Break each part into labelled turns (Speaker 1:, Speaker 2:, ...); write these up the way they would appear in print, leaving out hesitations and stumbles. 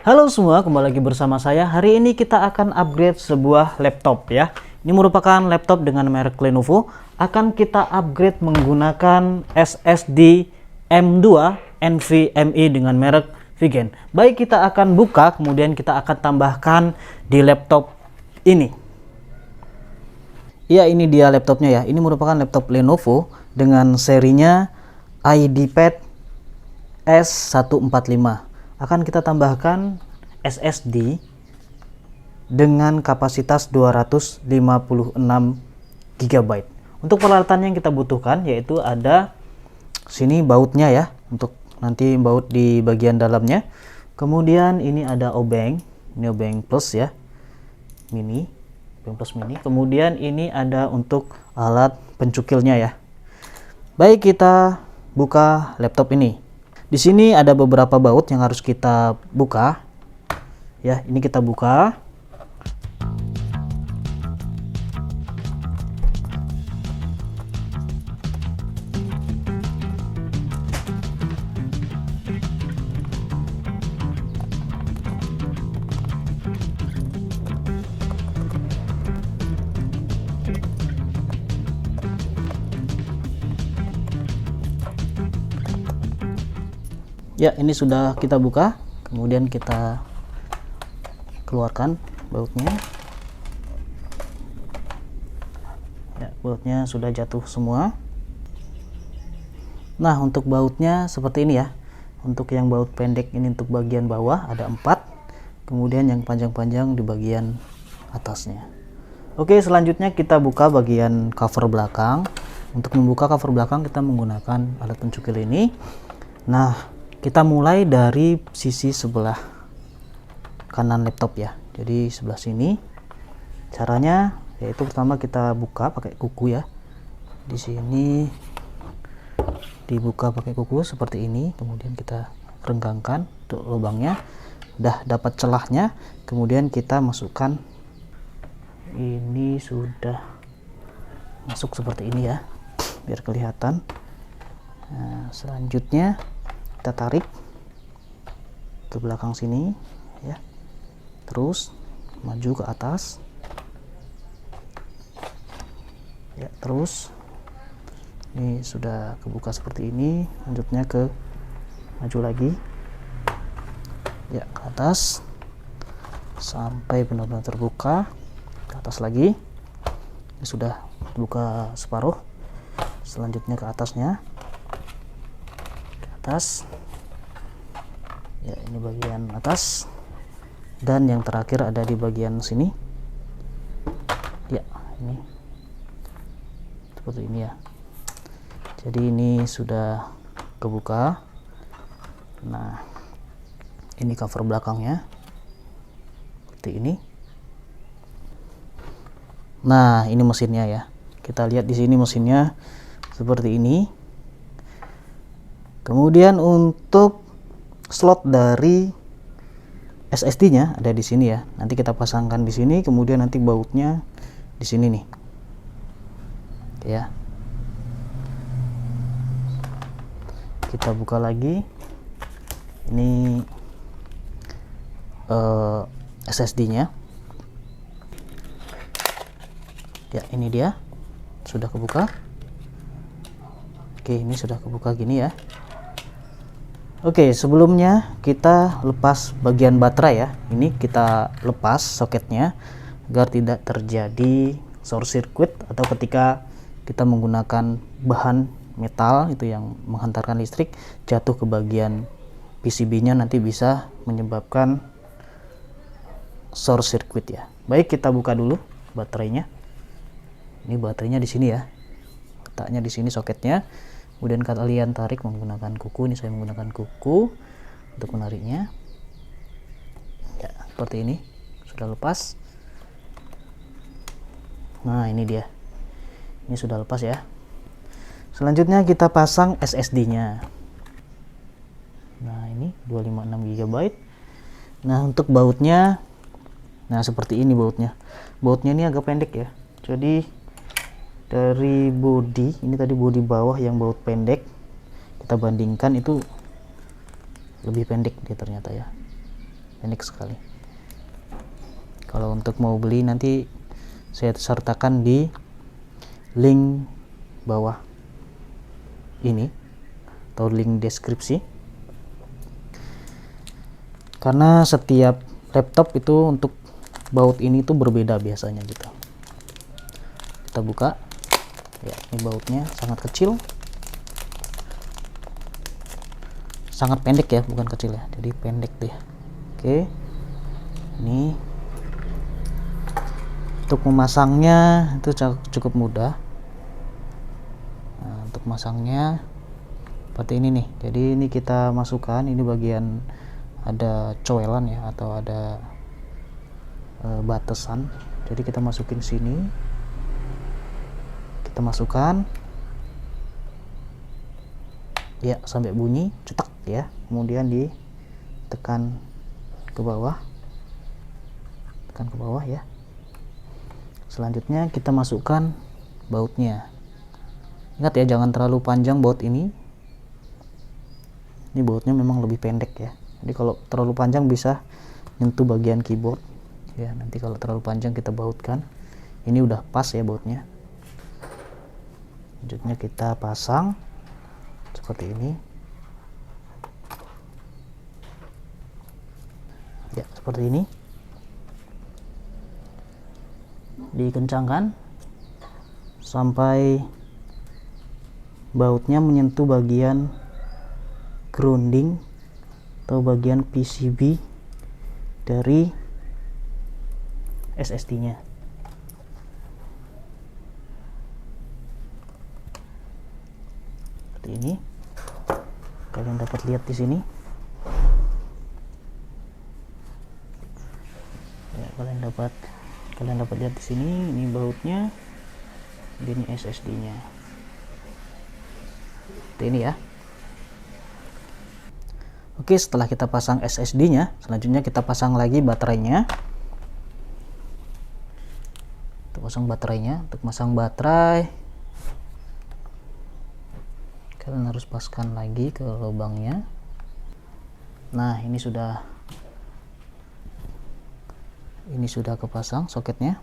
Speaker 1: Halo semua, kembali lagi bersama saya. Hari ini kita akan upgrade sebuah laptop ya. Ini merupakan laptop dengan merek Lenovo. Akan kita upgrade menggunakan SSD M2 NVMe dengan merek Vigen. Baik, kita akan buka, kemudian kita akan tambahkan di laptop ini. Ya, ini dia laptopnya ya. Ini merupakan laptop Lenovo dengan serinya IdeaPad S145. Akan kita tambahkan SSD dengan kapasitas 256 GB. Untuk peralatan yang kita butuhkan yaitu ada sini bautnya ya, untuk nanti baut di bagian dalamnya. Kemudian ini ada obeng, ini obeng plus ya, mini, obeng plus mini. Kemudian ini ada untuk alat pencukilnya ya. Baik, kita buka laptop ini. Di sini ada beberapa baut yang harus kita buka. Ya, ini kita buka. Ya, ini sudah kita buka. Kemudian kita keluarkan bautnya. Ya, bautnya sudah jatuh semua. Nah, untuk bautnya seperti ini ya. Untuk yang baut pendek ini untuk bagian bawah ada 4. Kemudian yang panjang-panjang di bagian atasnya. Oke, selanjutnya kita buka bagian cover belakang. Untuk membuka cover belakang kita menggunakan alat pencukil ini. Nah, kita mulai dari sisi sebelah kanan laptop ya. Jadi sebelah sini. Caranya yaitu pertama kita buka pakai kuku ya. Di sini dibuka pakai kuku seperti ini. Kemudian kita renggangkan untuk lubangnya. Udah dapat celahnya. Kemudian kita masukkan. Ini sudah masuk seperti ini ya, biar kelihatan. Nah, selanjutnya kita tarik ke belakang sini ya, terus maju ke atas ya, terus ini sudah kebuka seperti ini. Lanjutnya ke maju lagi ya, ke atas sampai benar-benar terbuka, ke atas lagi. Ini sudah terbuka separuh. Selanjutnya ke atasnya, atas ya, ini bagian atas, dan yang terakhir ada di bagian sini ya, ini seperti ini ya. Jadi ini sudah kebuka. Nah, ini cover belakangnya seperti ini. Nah, ini mesinnya ya, kita lihat di sini mesinnya seperti ini. Kemudian untuk slot dari SSD-nya ada di sini ya. Nanti kita pasangkan di sini, kemudian nanti bautnya di sini nih. Ya. Kita buka lagi. Ini SSD-nya. Ya, ini dia. Sudah kebuka. Oke, ini sudah kebuka gini ya. Oke, sebelumnya kita lepas bagian baterai ya. Ini kita lepas soketnya agar tidak terjadi short circuit atau ketika kita menggunakan bahan metal itu yang menghantarkan listrik jatuh ke bagian PCB-nya, nanti bisa menyebabkan short circuit ya. Baik, kita buka dulu baterainya. Ini baterainya di sini ya. Letaknya di sini soketnya. Kemudian kalian tarik menggunakan kuku. Ini saya menggunakan kuku untuk menariknya ya, seperti ini. Sudah lepas. Nah, ini dia, ini sudah lepas ya. Selanjutnya kita pasang SSD-nya. Nah, ini 256 GB. Nah, untuk bautnya, nah seperti ini bautnya. Bautnya ini agak pendek ya. Jadi dari bodi, ini tadi bodi bawah yang baut pendek, kita bandingkan itu lebih pendek dia ternyata ya. pendek sekali. Kalau untuk mau beli nanti saya sertakan di link bawah ini atau link deskripsi, karena setiap laptop itu untuk baut ini tuh berbeda biasanya gitu. Kita buka ya, ini bautnya sangat kecil, sangat pendek ya, bukan kecil ya, jadi pendek deh. Oke, ini untuk memasangnya itu cukup mudah. Nah, untuk masangnya seperti ini nih. Jadi ini kita masukkan, ini bagian ada cowelan ya, atau ada batasan. Jadi kita masukin sini, kita masukkan ya sampai bunyi cetak ya, kemudian ditekan ke bawah, tekan ke bawah ya. Selanjutnya kita masukkan bautnya. Ingat ya, jangan terlalu panjang baut ini. Ini bautnya memang lebih pendek ya. Jadi kalau terlalu panjang bisa nyentuh bagian keyboard ya. Nanti kalau terlalu panjang kita bautkan. Ini udah pas ya bautnya. Selanjutnya kita pasang seperti ini. Ya, seperti ini. Dikencangkan sampai bautnya menyentuh bagian grounding atau bagian PCB dari SSD-nya. Seperti ini. Kalian dapat lihat di sini. Ya, kalian dapat lihat di sini, ini bautnya, ini SSD-nya. Seperti ini ya. Oke, setelah kita pasang SSD-nya, selanjutnya kita pasang lagi baterainya. Untuk pasang baterainya, untuk masang baterai, kalian harus paskan lagi ke lubangnya. Nah, ini sudah kepasang soketnya.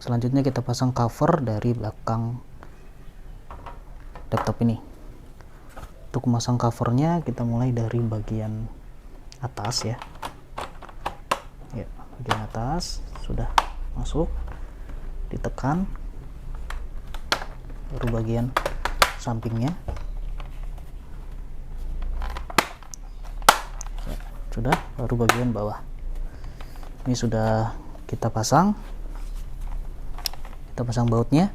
Speaker 1: Selanjutnya kita pasang cover dari belakang laptop ini. Untuk memasang covernya kita mulai dari bagian atas ya. Ya, bagian atas sudah masuk, ditekan, baru bagian sampingnya. Ya, sudah, baru bagian bawah. Ini sudah kita pasang bautnya.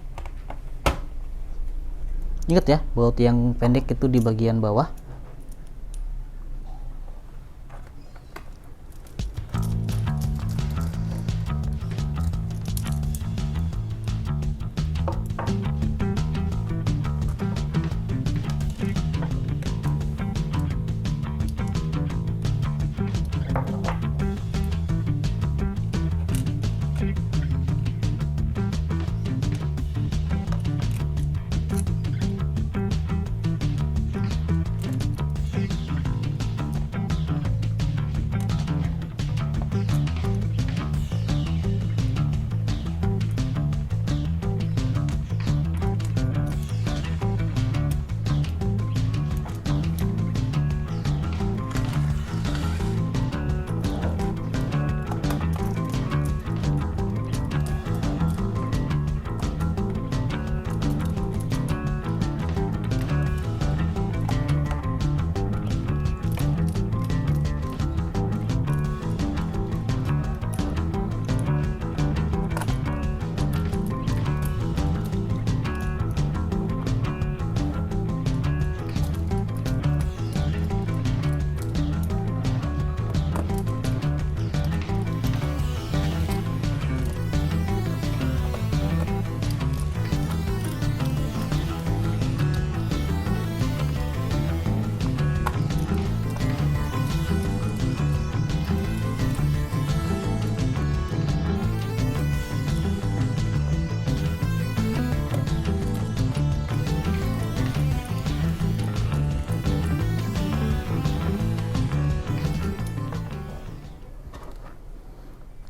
Speaker 1: Ingat ya, baut yang pendek itu di bagian bawah.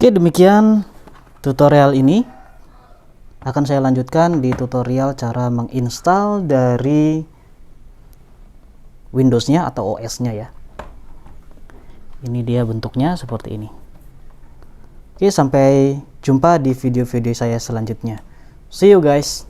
Speaker 1: Oke, demikian tutorial ini. Akan saya lanjutkan di tutorial cara menginstal dari Windows-nya atau OS-nya ya. Ini dia bentuknya seperti ini. Oke, sampai jumpa di video-video saya selanjutnya. See you guys.